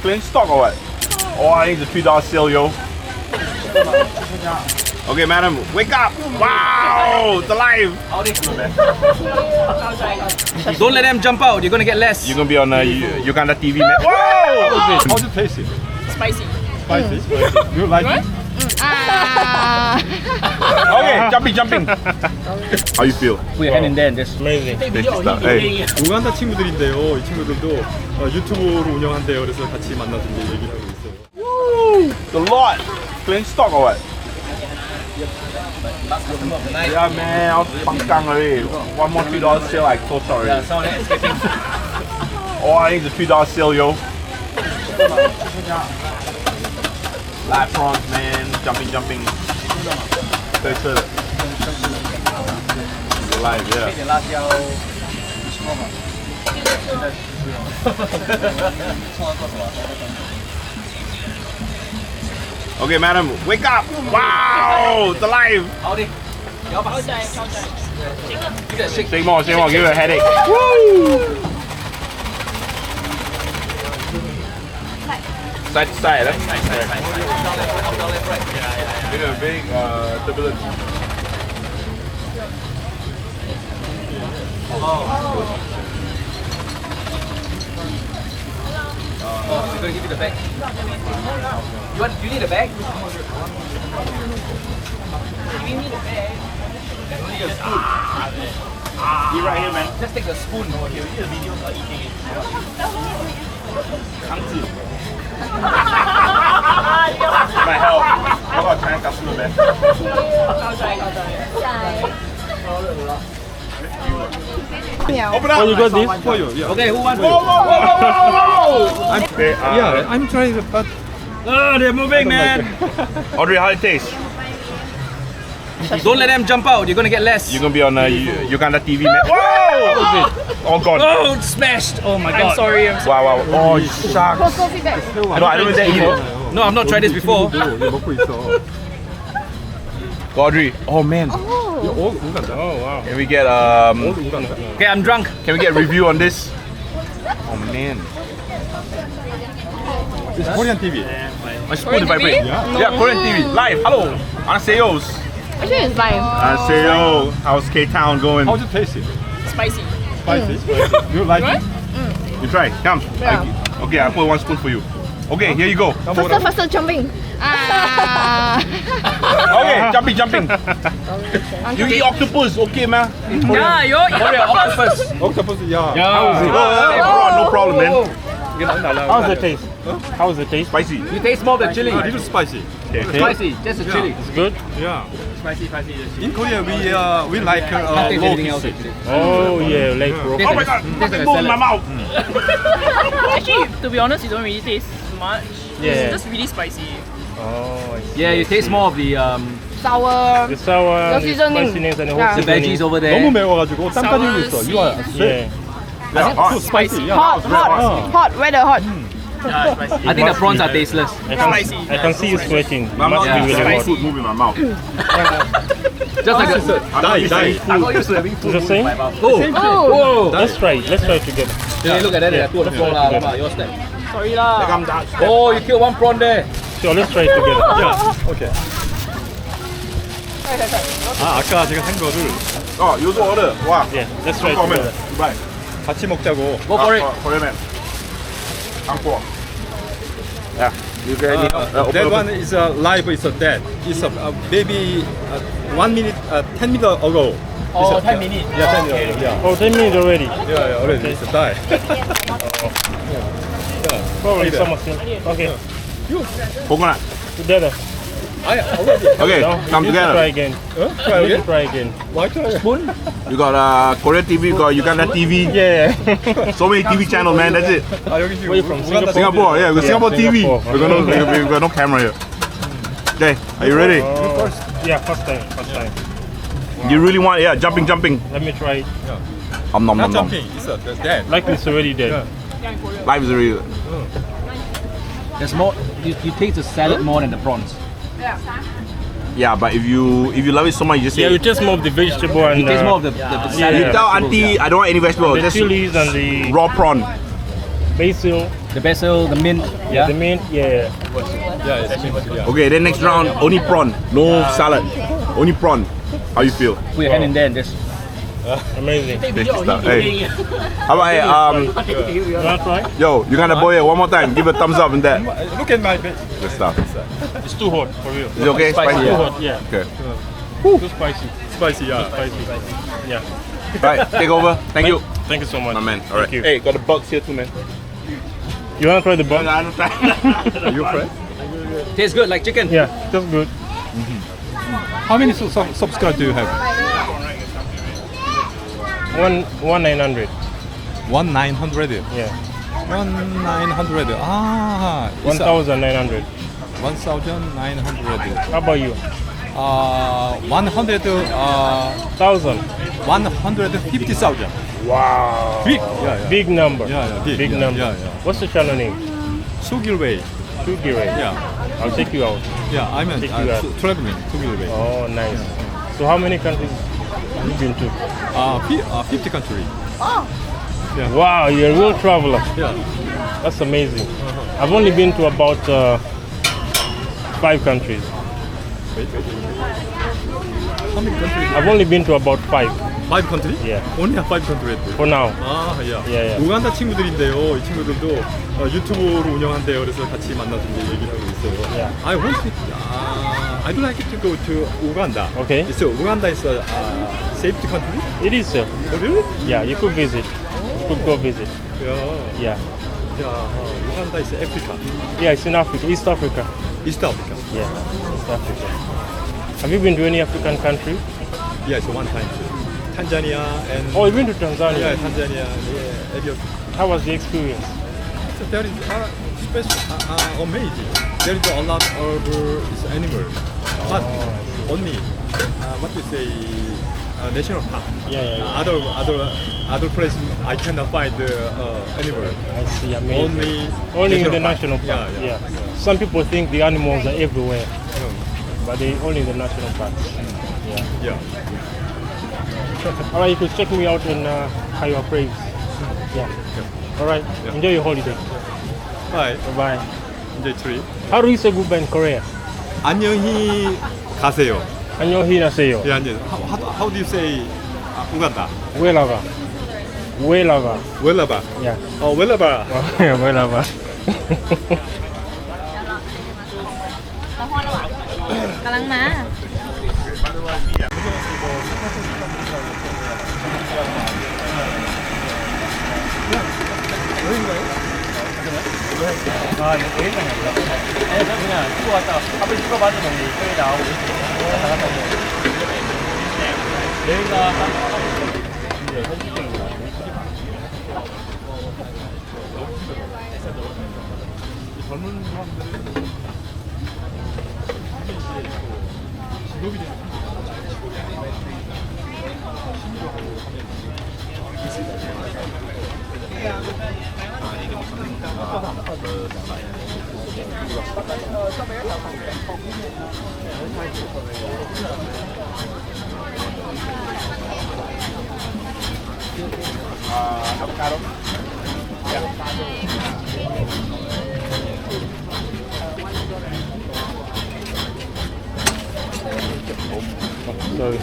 clean stock or what? Oh, I think it's a $3 sale, yo. Okay, madam, wake up! Wow, it's alive! Don't let them jump out, you're gonna get less. You're gonna be on Uganda TV, man. Whoa! How's it taste? Spicy. Spicy? You like it? Okay, jumping. How you feel? Put your hand in there and just Amazing. Tasty stuff. Hey. 우간다 친구들인데요. 이 친구들도 유튜브로 운영한대요. 그래서 같이 만나서 이제 얘기를 하고 있어요. Woo! The lot! Clean stock or what? Yeah, man, I was pangkang already. One more $3 sale, I close out already. Oh, I think it's a $3 sale, yo. Live prawns, man. Jumping. Very good. You're live, yeah. Okay, madam, wake up! Wow, it's alive! Shake more, give it a headache. Woo! Side to side, Big turbulence. You're gonna give me the bag. You need a bag? Give me the bag. Only a spoon. Eat right here, man. Just take the spoon. My help. How about Chinese customer, man? Open up! Oh, you got this for you? Yeah. Okay, who wants? Whoa! Okay, Yeah, I'm trying it, but Oh, they're moving, man. Audrey, how it taste? Don't let them jump out, you're gonna get less. You're gonna be on Uganda TV, man. Whoa! All gone. Oh, it's smashed. Oh my god. I'm sorry. Wow. Oh, shucks. No, I don't even eat it. No, I've not tried this before. 먹고 있어. Audrey, oh man. 우간다. Oh wow. Can we get 우간다. Okay, I'm drunk. Can we get a review on this? Oh man. It's Korean TV. My spoon vibrate. Yeah, Korean TV. Live. Hello. Annyeonghaseyo. Actually, it's fine. Annyeonghaseyo. How's K-Town going? How's it taste? Spicy. Spicy? You like it? You try. Come. Yeah. Okay, I put one spoon for you. Okay, here you go. Faster, jumping. Okay, jumping. You eat octopus, okay, man? Yeah, you Octopus. Octopus, yeah. How is it? No problem, man. How's the taste? How's the taste? Spicy. You taste more of the chili. A little spicy. Spicy, just the chili. It's good. Yeah. Spicy. In Korea, we like Can't taste low anything else fish. actually. Oh yeah, like Oh my god, nothing more in my mouth. Actually, to be honest, you don't really taste much. Yeah. It's just really spicy. Oh, I see. Yeah, you taste more of the Sour. The sour, The the seasoning. spiciness, and the whole Yeah. the veggies over there. 너무 매워가지고 땀까지 흘렸어. You are Yeah. Yeah, hot. spicy. Yeah. Hot. Weather hot. I think the prawns are tasteless. I can see you sweating. My mouth Yeah. is Spicy. like food moving in my mouth. Just like a... Die. I got used to having food It's the same? in my mouth. Oh. Whoa! Let's try it together. Hey, look at that, there are two on the floor lah. Alamak, yours there. Sorry lah. Like I'm that. Oh, you killed one prawn there. So let's try it together. Yeah. Okay. 아, 아까 제가 산 거를 Oh, you also order. Wow. Yeah, let's try it Comment. together. Right. 같이 먹자고. Go for it. Korean man. Angkor. Yeah. You get any? That one is live, is dead. It's maybe 1 minute, 10 minutes ago. Oh, 10 minutes. Yeah, 10 minutes. Yeah. Oh, 10 minutes already. Yeah, already. It's die. Probably something. Okay, Coconut. together. already. Okay, No, come you together. Try again. Try again. Try again. Why try again? You got Korean TV, you got Uganda TV. Yeah. So many TV channels, man. That's it. 아, 여기 지금 Where you from? 우간다 Singapore, yeah, we got Singapore TV. Singapore. We got no camera here. Okay, are you ready? Yeah, first time. You really want? Yeah, jumping. Let me try it. Nom. Not jumping. It's dead. Like it's already dead. Life is real. There's more. You taste the salad more than the prawns. Yeah, but if you love it so much, you just say. Yeah, you taste more of the vegetable and You taste more of the salad. You tell auntie I don't want any vegetable, the just chilies and the raw prawn. basil. The basil, the mint. Yeah, the mint. Yeah. Yeah, it's yeah. Okay, then next round, only prawn, no salad, only prawn. How you feel? Put your hand in there and just. Amazing. Tasty stuff. Hey, how about hey, You wanna try? yo, you gonna boy it one more time? Give a thumbs up and that. Look at my face. Good stuff. It's too hot for real. Is it okay? Spicy. Too hot. Yeah. Okay. Too spicy. Spicy, yeah. Spicy. Yeah. Right, take over. Thank you, Thank you so much. my man. All right. Thank you. Hey, got the bugs here too, man. You wanna try the bun? Are you friend? Tastes good like chicken. Yeah, just good. How many subscribers do you have? 1,900. 1,900. Yeah. 1,900. Ah, it's 1,900. 1,900. How about you? 100. 1,000. 150,000. Wow. Big. Yeah. Big number. Yeah, big. Big yeah, number. Yeah, yeah. What's the channel name? Sugilway. Sugire. Yeah. I'll take you out. Yeah, I mean Take you out. traveling. Sugilway. Oh, nice. So how many countries have you been to? 50 countries. Wow, you're a real traveler. Yeah. That's amazing. I've only been to about 5 countries. Wait. How many countries? I've only been to about 5 5 countries? Yeah. Only 5 countries. for now. 아, 야. 예, 예. 우간다 친구들인데요. 이 친구들도 유튜브로 운영한대요. 그래서 같이 만나서 이제 얘기를 하고 있어요. Yeah. I want to, I'd like to go to Uganda. Okay. So Uganda is a safety country? It is, sir. Oh, really? Yeah, you could visit. You could go visit. Yeah. Yeah. Uganda is Africa. Yeah, it's in Africa, East Africa. East Africa. Yeah, East Africa. Have you been to any African country? Yes, one time. Tanzania and... Oh, you've been to Tanzania. Yeah, Tanzania. Yeah, Ethiopia. How was the experience? So there is special, amazing. There is a lot of animals, but only what you say national park. Yeah. Other places I cannot find animal. I see, amazing. Only in the national park. Yeah. Some people think the animals are everywhere, but they only in the national parks. Yeah. All right, you could check me out in Kayiwa Craves. Yeah. All right. Enjoy your holiday. Bye. Bye. Enjoy trip. How do you say goodbye in Korea? 안녕히 가세요. 안녕히 가세요. Yeah, how do you say Uganda? Welaga. Welaga. Welaba. Yeah. Oh, Welaba. Welaga. Kalang ma. Avocado. Sorry.